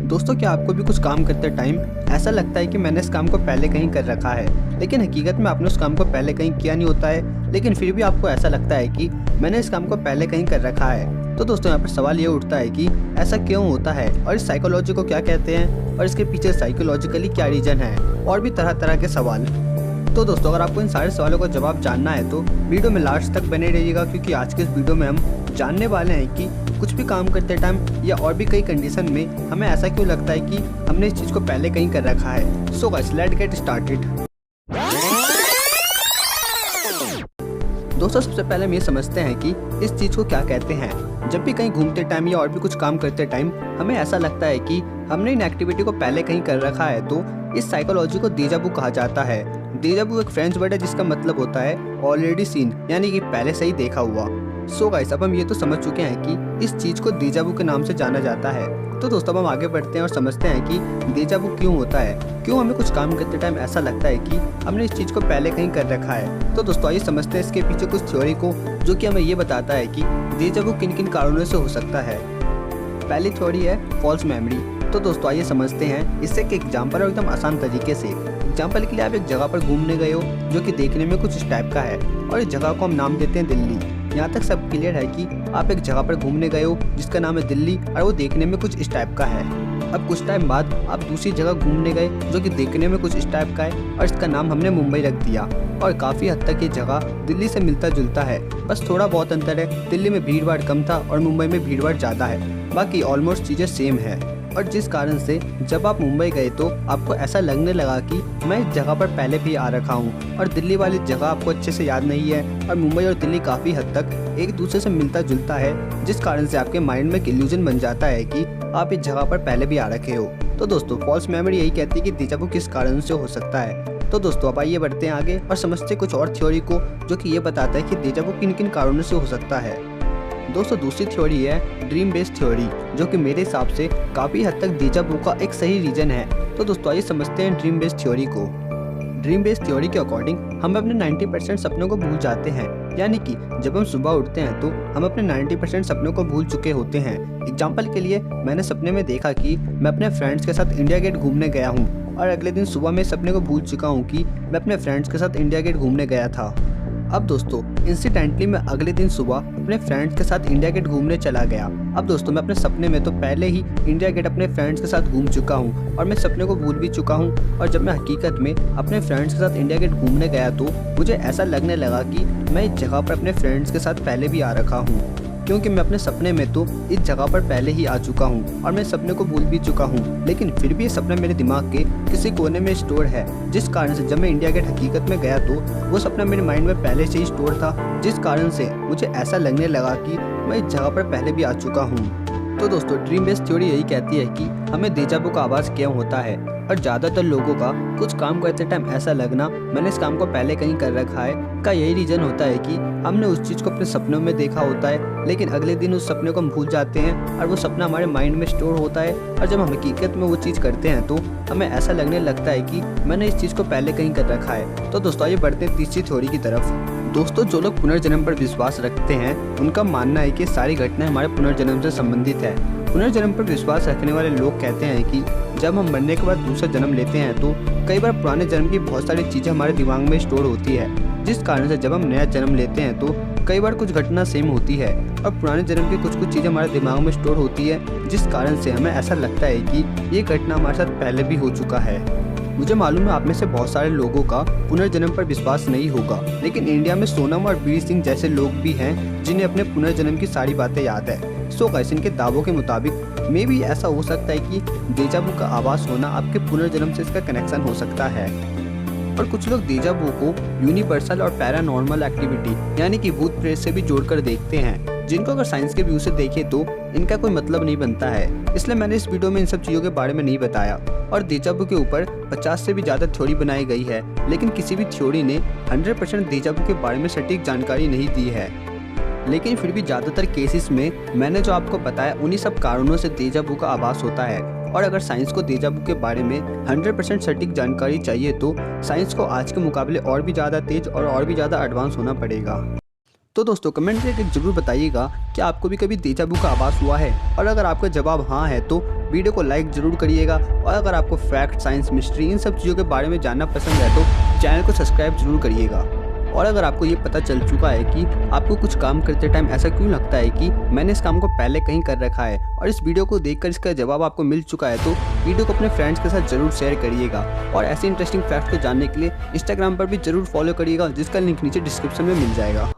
दोस्तों, क्या आपको भी कुछ काम करते टाइम ऐसा लगता है कि मैंने इस काम को पहले कहीं कर रखा है, लेकिन हकीकत में आपने उस काम को पहले कहीं किया नहीं होता है, लेकिन फिर भी आपको ऐसा लगता है कि मैंने इस काम को पहले कहीं कर रखा है। तो दोस्तों, यहाँ पर सवाल ये उठता है कि ऐसा क्यों होता है और इस साइकोलॉजी को क्या कहते हैं और इसके पीछे साइकोलॉजिकली क्या रीजन है, और भी तरह तरह के सवाल। तो दोस्तों, अगर आपको इन सारे सवालों का जवाब जानना है तो वीडियो में लास्ट तक बने रहिएगा, क्योंकि आज के इस वीडियो में हम जानने वाले हैं कि कुछ भी काम करते टाइम या और भी कई कंडीशन में हमें ऐसा क्यों लगता है कि हमने इस चीज़ को पहले कहीं कर रखा है। So guys, let's get started. दोस्तों, सबसे पहले हम ये समझते हैं कि इस चीज़ को क्या कहते हैं। जब भी कहीं घूमते टाइम या और भी कुछ काम करते टाइम हमें ऐसा लगता है कि हमने इन एक्टिविटी को पहले कहीं कर रखा है, तो इस साइकोलॉजी को déjà vu कहा जाता है। déjà vu एक फ्रेंच वर्ड है जिसका मतलब होता है ऑलरेडी सीन, यानी कि पहले से ही देखा हुआ। सो गाइस, अब हम ये तो समझ चुके हैं कि इस चीज़ को déjà vu के नाम से जाना जाता है। तो दोस्तों, अब हम आगे बढ़ते हैं और समझते हैं कि déjà vu क्यों होता है, क्यों हमें कुछ काम करते टाइम ऐसा लगता है कि हमने इस चीज़ को पहले कहीं कर रखा है। तो दोस्तों, आइए समझते हैं इसके पीछे कुछ थ्योरी को, जो कि हमें ये बताता है कि déjà vu किन किन कारणों से हो सकता है। पहली थ्योरी है फॉल्स मेमोरी। तो दोस्तों, आइए समझते हैं इससे एक एग्जाम्पल और एकदम आसान तरीके से। एग्जाम्पल के लिए आप एक जगह पर घूमने गए हो जो कि देखने में कुछ इस टाइप का है, और इस जगह को हम नाम देते हैं दिल्ली। यहाँ तक सब क्लियर है कि आप एक जगह पर घूमने गए हो जिसका नाम है दिल्ली, और वो देखने में कुछ इस टाइप का है। अब कुछ टाइम बाद आप दूसरी जगह घूमने गए जो कि देखने में कुछ इस टाइप का है, और इसका नाम हमने मुंबई रख दिया। और काफ़ी हद तक ये जगह दिल्ली से मिलता जुलता है, बस थोड़ा बहुत अंतर है। दिल्ली में भीड़ भाड़ कम था और मुंबई में भीड़ भाड़ ज़्यादा है, बाकी ऑलमोस्ट चीज़ें सेम है। और जिस कारण से जब आप मुंबई गए तो आपको ऐसा लगने लगा कि मैं इस जगह पर पहले भी आ रखा हूँ, और दिल्ली वाली जगह आपको अच्छे से याद नहीं है, और मुंबई और दिल्ली काफ़ी हद तक एक दूसरे से मिलता जुलता है, जिस कारण से आपके माइंड में एक इल्यूजन बन जाता है कि आप इस जगह पर पहले भी आ रखे हो। तो दोस्तों, फॉल्स मेमोरी यही कहती है कि déjà vu किस कारण से हो सकता है। तो दोस्तों, अब आइए बढ़ते हैं आगे और समझते कुछ और थ्योरी को, जो कि ये बताता है कि déjà vu किन किन कारणों से हो सकता है। दोस्तों, दूसरी थ्योरी है ड्रीम बेस्ड थ्योरी, जो कि मेरे हिसाब से काफ़ी हद तक déjà vu का एक सही रीजन है। तो दोस्तों, आइए समझते हैं ड्रीम बेस्ड थ्योरी को। ड्रीम बेस्ड थ्योरी के अकॉर्डिंग हम अपने 90% सपनों को भूल जाते हैं, यानी कि जब हम सुबह उठते हैं तो हम अपने 90% सपनों को भूल चुके होते हैं। एग्जाम्पल के लिए, मैंने सपने में देखा कि मैं अपने फ्रेंड्स के साथ इंडिया गेट घूमने गया हूँ, और अगले दिन सुबह मैं सपने को भूल चुका हूँ कि मैं अपने फ्रेंड्स के साथ इंडिया गेट घूमने गया था। अब दोस्तों, इंसिडेंटली मैं अगले दिन सुबह अपने फ्रेंड्स के साथ इंडिया गेट घूमने चला गया। अब दोस्तों, मैं अपने सपने में तो पहले ही इंडिया गेट अपने फ्रेंड्स के साथ घूम चुका हूँ, और मैं सपने को भूल भी चुका हूँ। और जब मैं हकीकत में अपने फ्रेंड्स के साथ इंडिया गेट घूमने गया तो मुझे ऐसा लगने लगा कि मैं इस जगह पर अपने फ्रेंड्स के साथ पहले भी आ रखा हूँ, क्योंकि मैं अपने सपने में तो इस जगह पर पहले ही आ चुका हूँ और मैं सपने को भूल भी चुका हूँ। लेकिन फिर भी ये सपना मेरे दिमाग के किसी कोने में स्टोर है, जिस कारण से जब मैं इंडिया गेट हकीकत में गया तो वो सपना मेरे माइंड में पहले से ही स्टोर था, जिस कारण से मुझे ऐसा लगने लगा कि मैं इस जगह पर पहले भी आ चुका हूँ। तो दोस्तों, ड्रीम बेस्ड थ्योरी यही कहती है कि हमें déjà vu का आवाज़ क्यों होता है, और ज़्यादातर लोगों का कुछ काम करते टाइम ऐसा लगना मैंने इस काम को पहले कहीं कर रखा है का यही रीज़न होता है कि हमने उस चीज़ को अपने सपनों में देखा होता है, लेकिन अगले दिन उस सपने को हम भूल जाते हैं, और वो सपना हमारे माइंड में स्टोर होता है, और जब हम हकीकत में वो चीज़ करते हैं तो हमें ऐसा लगने लगता है कि मैंने इस चीज़ को पहले कहीं कर रखा है। तो दोस्तों, आइए बढ़ते हैं तीसरी थ्योरी की तरफ। दोस्तों, जो लोग पुनर्जन्म पर विश्वास रखते हैं उनका मानना है कि सारी घटनाएं हमारे पुनर्जन्म से संबंधित है। पुनर्जन्म पर विश्वास रखने वाले लोग कहते हैं कि जब हम मरने के बाद दूसरा जन्म लेते हैं तो कई बार पुराने जन्म की बहुत सारी चीज़ें हमारे दिमाग में स्टोर होती है, जिस कारण से जब हम नया जन्म लेते हैं तो कई बार कुछ घटना सेम होती है, और पुराने जन्म की कुछ चीज़ें हमारे दिमाग में स्टोर होती है, जिस कारण से हमें ऐसा लगता है कि ये घटना हमारे साथ पहले भी हो चुका है। मुझे मालूम है आप में से बहुत सारे लोगों का पुनर्जन्म पर विश्वास नहीं होगा, लेकिन इंडिया में सोनम और वीर सिंह जैसे लोग भी हैं जिन्हें अपने पुनर्जन्म की सारी बातें याद है। सो गाइस, इनके दावों के मुताबिक मे भी ऐसा हो सकता है कि déjà vu का आवाज़ होना आपके पुनर्जन्म से इसका कनेक्शन हो सकता है। और कुछ लोग déjà vu को यूनिवर्सल और पैरानॉर्मल एक्टिविटी यानी कि भूत प्रेत से भी जोड़कर देखते हैं, जिनको अगर साइंस के व्यू से देखें तो इनका कोई मतलब नहीं बनता है। इसलिए मैंने इस वीडियो में इन सब चीज़ों के बारे में नहीं बताया। और déjà vu के ऊपर 50 से भी ज़्यादा थ्योरी बनाई गई है, लेकिन किसी भी थ्योरी ने 100% déjà vu के बारे में सटीक जानकारी नहीं दी है। लेकिन फिर भी ज़्यादातर केसेस में मैंने जो आपको बताया उन्हीं सब कारणों से déjà vu का आभास होता है। और अगर साइंस को déjà vu के बारे में 100% सटीक जानकारी चाहिए तो साइंस को आज के मुकाबले और भी ज़्यादा तेज और भी ज़्यादा एडवांस होना पड़ेगा। तो दोस्तों कमेंट करके जरूर बताइएगा कि आपको भी कभी डेजा वू का आभास हुआ है, और अगर आपका जवाब हाँ है तो वीडियो को लाइक जरूर करिएगा। और अगर आपको फैक्ट, साइंस, मिस्ट्री इन सब चीज़ों के बारे में जानना पसंद है तो चैनल को सब्सक्राइब जरूर करिएगा। और अगर आपको ये पता चल चुका है कि आपको कुछ काम करते टाइम ऐसा क्यों लगता है कि मैंने इस काम को पहले कहीं कर रखा है, और इस वीडियो को देखकर इसका जवाब आपको मिल चुका है, तो वीडियो को अपने फ्रेंड्स के साथ जरूर शेयर करिएगा। और ऐसे इंटरेस्टिंग फैक्ट्स को जानने के लिए इंस्टाग्राम पर भी जरूर फॉलो करिएगा, जिसका लिंक नीचे डिस्क्रिप्शन में मिल जाएगा।